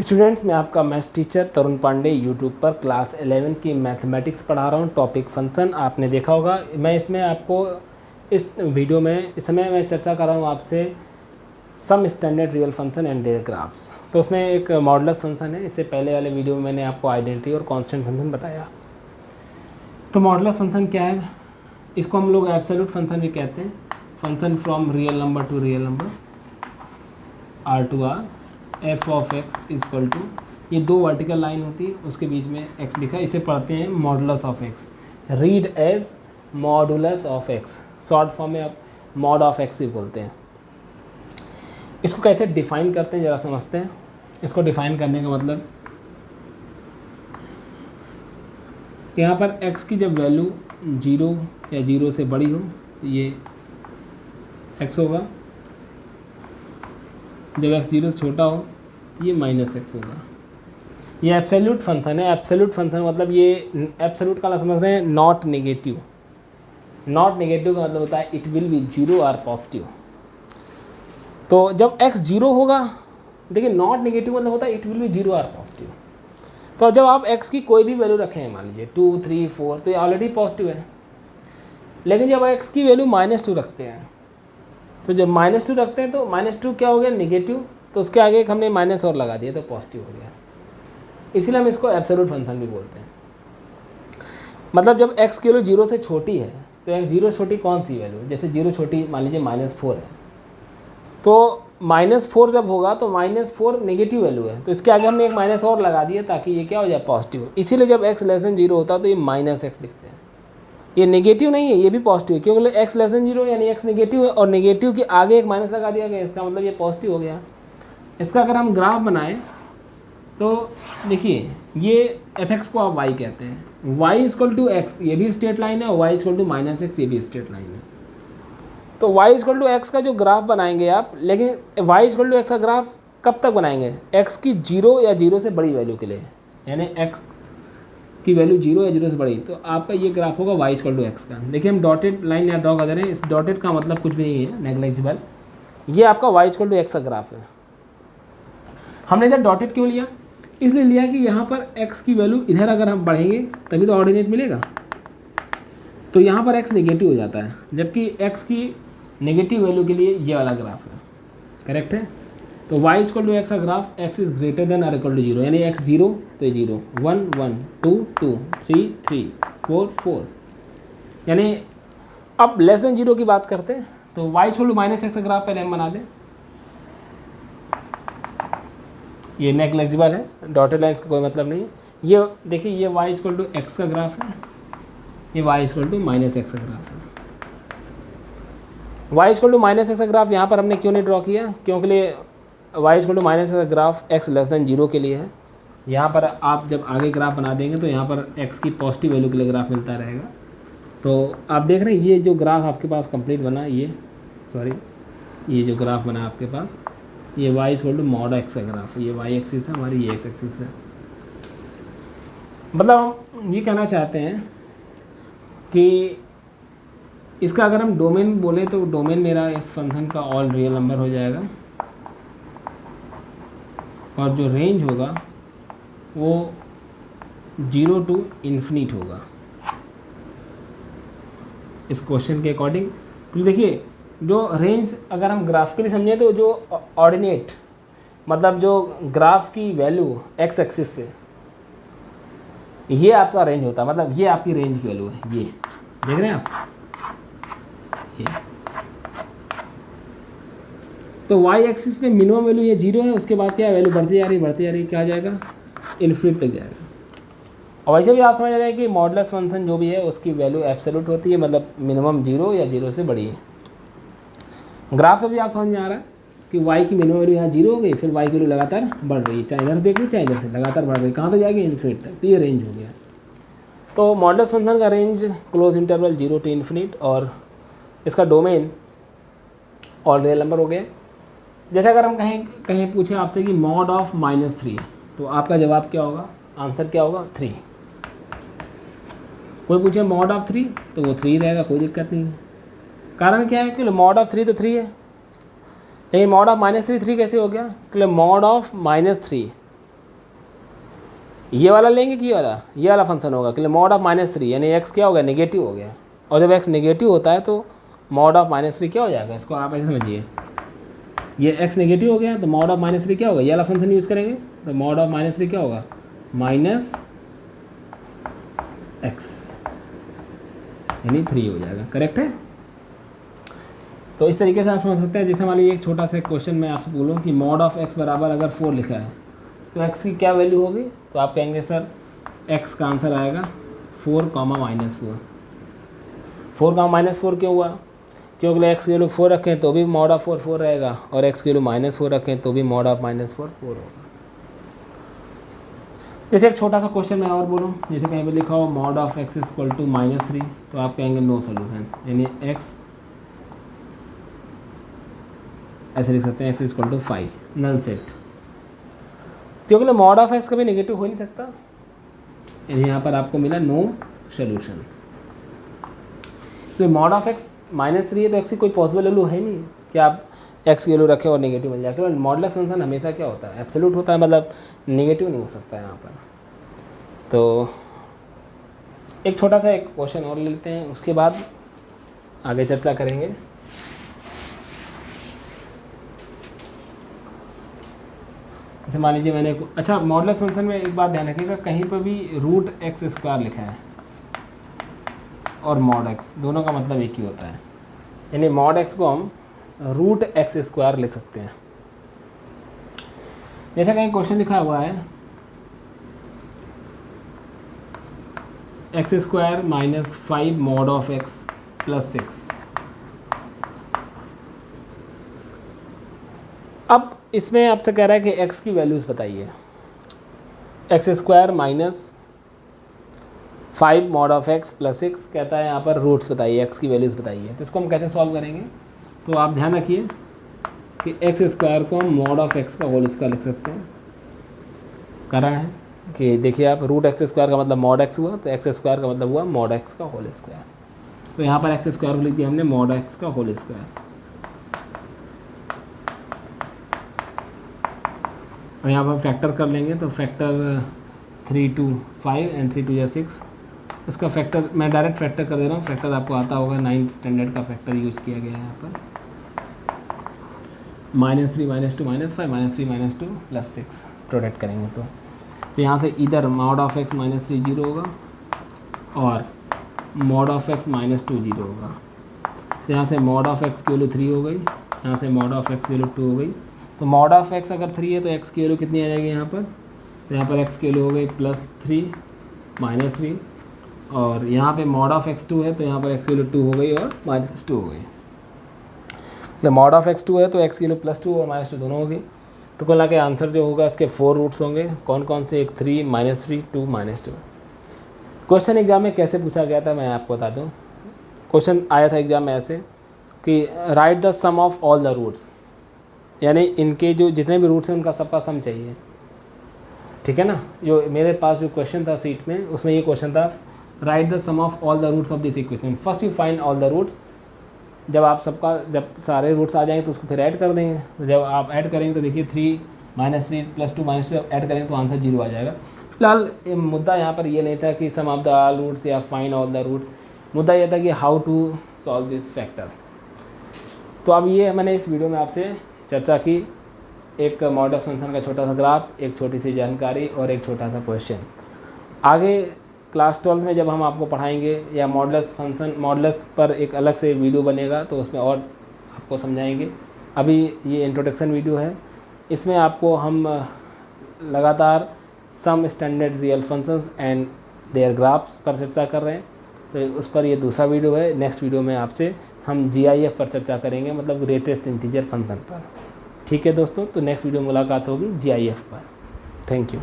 Students, मैं आपका maths teacher तरुण Pandey YouTube पर क्लास 11 की मैथमेटिक्स पढ़ा रहा हूँ। टॉपिक फंक्शन आपने देखा होगा। मैं इसमें आपको इस वीडियो में इस समय मैं चर्चा कर रहा हूँ आपसे some standard real function and their graphs. तो उसमें एक मॉडुलस फंक्शन है। इससे पहले वाले वीडियो में मैंने आपको आइडेंटिटी और कांस्टेंट फंक्शन बताया। तो मॉडुलस फंक्शन क्या है? इसको हम लोग एब्सोल्यूट फंक्शन भी कहते हैं। Function from real number to real number R to R f of x is equal to, ये दो वर्टिकल लाइन होती है, उसके बीच में एक्स लिखा है। इसे पढ़ते हैं modulus of x, read as modulus of x. Short form में आप मॉड ऑफ एक्स भी बोलते हैं। इसको कैसे डिफाइन करते हैं ज़रा समझते हैं। इसको डिफाइन करने का मतलब, यहाँ पर x की जब वैल्यू 0 या 0 से बड़ी हो तो ये x होगा, जब x 0 से छोटा हो तो ये -x होगा। ये एब्सोल्यूट फंक्शन है। एब्सोल्यूट फंक्शन मतलब ये एब्सोल्यूट का समझ रहे हैं, नॉट नेगेटिव। नॉट नेगेटिव का मतलब होता है इट विल बी 0 और पॉजिटिव। तो जब x 0 होगा, देखिए नॉट नेगेटिव मतलब होता है इट विल बी 0 और पॉजिटिव। तो जब आप x की कोई भी वैल्यू रखें, मान लीजिए 2, 3, 4, तो ये ऑलरेडी पॉजिटिव है। लेकिन जब x की वैल्यू -2 रखते हैं, तो जब -2 रखते हैं तो -2 क्या हो गया? नेगेटिव। तो उसके आगे एक हमने माइनस और लगा दिया तो पॉजिटिव हो गया। इसलिए हम इसको एब्सोल्यूट फंक्शन भी बोलते हैं। मतलब जब x की वैल्यू 0 से छोटी है, तो x 0 छोटी कौन सी वैल्यू? जैसे 0 छोटी मान लीजिए -4 है, तो -4 जब होगा तो -4 नेगेटिव वैल्यू है, तो इसके आगे हमने एक माइनस और लगा दिया ताकि ये क्या हो जाए? पॉजिटिव। इसीलिए जब x < 0 होता है तो ये -x लिखते हैं। ये नेगेटिव नहीं है, ये भी पॉजिटिव है, क्योंकि x < 0 यानी x नेगेटिव है और नेगेटिव के आगे एक माइनस लगा दिया गया, इसका मतलब ये पॉजिटिव हो गया। इसका अगर हम ग्राफ बनाएं तो देखिए, ये fx को आप y कहते हैं, y = x ये भी स्ट्रेट लाइन है और y = -x ये भी स्ट्रेट लाइन है। तो y = x का जो ग्राफ बनाएंगे आप, लेकिन y = x का ग्राफ कब तक बनाएंगे? x की 0 या 0 से बड़ी वैल्यू के लिए, यानी x की वैल्यू 0 या 0 से बड़ी, तो आपका ये ग्राफ होगा y = x का। देखिए हम डॉटेड लाइन या ड्रॉ कर दे रहे हैं। इस डॉटेड का मतलब कुछ भी नहीं है, नेग्लिजिबल। ये आपका y = x का ग्राफ है। हमने इधर डॉटेड क्यों लिया? इसलिए लिया कि यहाँ पर x की वैल्यू इधर अगर हम बढ़ेंगे तभी तो ऑर्डिनेट मिलेगा। तो यहाँ पर x नेगेटिव हो जाता है, जबकि x की नेगेटिव वैल्यू के लिए ये वाला ग्राफ है। करेक्ट है? तो y = x का graph x is greater than और इक्वल टू 0, यानी x 0 तो ये 0, 1 1 2 2 3 3 4 4, यानी अब <0 की बात करते हैं। तो y = -x का ग्राफ पहले हम बना दें। ये नेग्लिजिबल है, डॉटेड लाइन्स का कोई मतलब नहीं है। ये देखिए, ये y = x का ग्राफ है, ये y = -x का ग्राफ है। y = -x का ग्राफ यहाँ पर हमने क्यों नहीं ड्रॉ किया? क्योंकि y = -x का ग्राफ x < 0 के लिए है। यहाँ पर आप जब आगे ग्राफ बना देंगे तो यहाँ पर x की पॉजिटिव वैल्यू के लिए ग्राफ मिलता रहेगा। तो आप देख रहे हैं ये जो ग्राफ आपके पास कंप्लीट बना, ये जो ग्राफ बना आपके पास, ये y = mod x का ग्राफ है। ये y एक्सिस है हमारी, ये x एक्सिस है। मतलब हम ये कहना चाहते हैं कि इसका अगर हम डोमेन बोले तो डोमेन मेरा इस फंक्शन का ऑल रियल नंबर हो जाएगा, और जो रेंज होगा वो 0 to ∞ होगा इस क्वेश्चन के अकॉर्डिंग। तो देखिए, जो रेंज अगर हम ग्राफिकली समझें तो जो ऑर्डिनेट मतलब जो ग्राफ की वैल्यू x एक्सिस से, ये आपका रेंज होता है। मतलब ये आपकी रेंज की वैल्यू है, ये देख रहे हैं आप, ये। तो y एक्सिस पे मिनिमम वैल्यू ये 0 है, उसके बाद क्या वैल्यू बढ़ती जा रही, क्या आ जाएगा? इन्फिनिट तक जाएगा। और वैसे भी आप समझ रहे हैं कि मॉडुलस फंक्शन जो भी है उसकी वैल्यू एब्सोल्यूट होती है, मतलब मिनिमम 0 या 0 से बड़ी है। ग्राफ में भी आप समझ में आ रहा है कि y की मिनिमम वैल्यू यहाँ 0 हो गई, फिर y की वैल्यू लगातार बढ़ रही है, चाहे इधर से देख ली चाहे इधर से, लगातार बढ़ रही है। कहाँ तक जाएगी? इन्फिनिट तक। तो ये रेंज हो गया। तो मॉडुलस फंक्शन का रेंज क्लोज इंटरवल 0 to ∞, और इसका डोमेन ऑल रियल नंबर हो गया। जैसे अगर हम कहीं पूछें आपसे कि mod ऑफ -3, तो आपका जवाब क्या होगा? आंसर क्या होगा? 3। कोई पूछे mod ऑफ 3 तो वो 3 रहेगा, कोई दिक्कत नहीं है। कारण क्या है कि mod ऑफ 3 तो 3 है, लेकिन mod ऑफ -3 3 कैसे हो गया? तो mod ऑफ -3 ये वाला लेंगे कि ये वाला फंक्शन होगा, क्योंकि मॉड ऑफ -3 यानी एक्स क्या हो गया, नेगेटिव हो गया। और जब एक्स नेगेटिव होता है तो मॉड ऑफ -3 क्या हो जाएगा, इसको आप ऐसे समझिए, ये एक्स नेगेटिव हो गया तो मॉड ऑफ -3 क्या होगा, ये वाला फंक्शन यूज़ करेंगे तो मॉड ऑफ -3 क्या होगा, -x यानी 3 हो जाएगा। करेक्ट है। तो इस तरीके से आप समझ सकते हैं। जैसे मान लीजिए एक छोटा सा क्वेश्चन मैं आपसे बोलूँ कि मॉड ऑफ x बराबर अगर 4 लिखा है तो x की क्या वैल्यू होगी, तो आप कहेंगे सर x का आंसर आएगा 4, -4। 4, -4 क्यों हुआ, क्योंकि x की वैल्यू 4 रखें तो भी मॉड ऑफ 4 रहेगा, और x की वैल्यू -4 रखें तो भी मॉड ऑफ -4 होगा। जैसे एक छोटा सा क्वेश्चन मैं और बोलूँ, जैसे कहीं पे लिखा हो mod of x equal to -3, तो आप कहेंगे नो सोल्यूशन, यानी x ऐसे लिख सकते हैं x equal to 5, null set, क्योंकि मॉड ऑफ x कभी नेगेटिव हो नहीं सकता, यानी यहाँ पर आपको मिला नो सोल्यूशन। तो मॉड ऑफ x -3 है तो x की कोई पॉसिबल वैल्यू है नहीं कि आप x की वैल्यू रखें और नेगेटिव मिल जाए, क्योंकि मॉडलेस फंक्शन हमेशा क्या होता है, एब्सोल्यूट होता है, मतलब नेगेटिव नहीं हो सकता है यहाँ पर। तो एक छोटा सा एक क्वेश्चन और लेते हैं, उसके बाद आगे चर्चा करेंगे। जैसे मान लीजिए मैंने अच्छा मॉडलेस फंक्शन में एक बात ध्यान रखिएगा, कहीं पर भी √x² लिखा है और मॉड x दोनों का मतलब एक ही होता है, यानी मॉड x को हम √x² लिख सकते हैं। जैसे कहीं क्वेश्चन लिखा हुआ है x² - 5 मॉड ऑफ x + 6। अब इसमें आपसे कह रहा है कि x की वैल्यूज़ बताइए, x² - 5 मॉड ऑफ x + 6 कहता है यहाँ पर रूट्स बताइए, x की वैल्यूज़ बताइए। तो इसको हम कैसे सॉल्व करेंगे, तो आप ध्यान रखिए कि x² को हम मॉड ऑफ x का होल स्क्वायर लिख सकते हैं। कारण है कि देखिए आप √x² का मतलब मॉड x हुआ, तो x² का मतलब हुआ मॉड x का होल स्क्वायर। तो यहाँ पर x² को लिख दिया हमने मॉड x का होल स्क्वायर। और यहाँ पर फैक्टर कर लेंगे तो फैक्टर 3 2 5 एंड 3 2 या 6। इसका फैक्टर मैं डायरेक्ट फैक्टर कर दे रहा हूँ, फैक्टर आपको आता होगा, 9th स्टैंडर्ड का फैक्टर यूज़ किया गया है यहाँ पर। -3 -2 -5 -3 -2 + 6 प्रोडक्ट करेंगे तो यहाँ से इधर मॉड ऑफ x -3 0 होगा और मॉड ऑफ x -2 0 होगा। तो यहाँ से मॉड ऑफ x की वैल्यू 3 हो गई, यहाँ से मॉड ऑफ x की वैल्यू 2 हो गई। तो मॉड ऑफ x अगर 3 है तो x की वैल्यू कितनी आ जाएगी यहाँ पर, तो यहाँ पर x की वैल्यू हो गई +3 -3, और यहाँ पे मॉड ऑफ x 2 है तो यहाँ पर x की वैल्यू 2 हो गई और -2 हो गई। तो मॉड ऑफ x 2 है तो x की वैल्यू +2 और -2 दोनों हो गई। तो कुल के आंसर जो होगा इसके 4 रूट्स होंगे। कौन कौन से, एक 3 -3 2 -2। क्वेश्चन एग्जाम में कैसे पूछा गया था मैं आपको बता दूँ। क्वेश्चन आया था एग्जाम में ऐसे कि write the sum of all the roots, यानी इनके जो जितने भी रूट्स हैं उनका सबका सम चाहिए, ठीक है ना। जो मेरे पास जो क्वेश्चन था सीट में उसमें ये क्वेश्चन था, write the sum of all the roots of this equation, first you find all the roots. जब सारे रूट्स आ जाएंगे तो उसको फिर ऐड कर देंगे। तो जब आप ऐड करेंगे तो देखिए 3 -3 + 2 -2 ऐड करेंगे तो आंसर 0 आ जाएगा। फिलहाल मुद्दा यहाँ पर ये नहीं था कि sum of the all roots या फाइंड ऑल द रूट्स, मुद्दा यह था कि how to solve this factor. तो अब ये मैंने इस वीडियो में आपसे चर्चा की, एक मॉडलेस फंक्शन का छोटा सा ग्राफ, एक छोटी सी जानकारी और एक छोटा सा क्वेश्चन। आगे क्लास 12 में जब हम आपको पढ़ाएंगे या मॉडलेस पर एक अलग से वीडियो बनेगा तो उसमें और आपको समझाएंगे। अभी ये इंट्रोडक्शन वीडियो है, इसमें आपको हम लगातार some standard real functions and their graphs पर चर्चा कर रहे हैं। तो उस पर ये दूसरा वीडियो है। नेक्स्ट वीडियो में आपसे हम GIF पर चर्चा करेंगे, मतलब ग्रेटेस्ट इंटीजर फंक्शन पर। ठीक है दोस्तों, तो नेक्स्ट वीडियो मुलाकात होगी GIF पर। Thank you.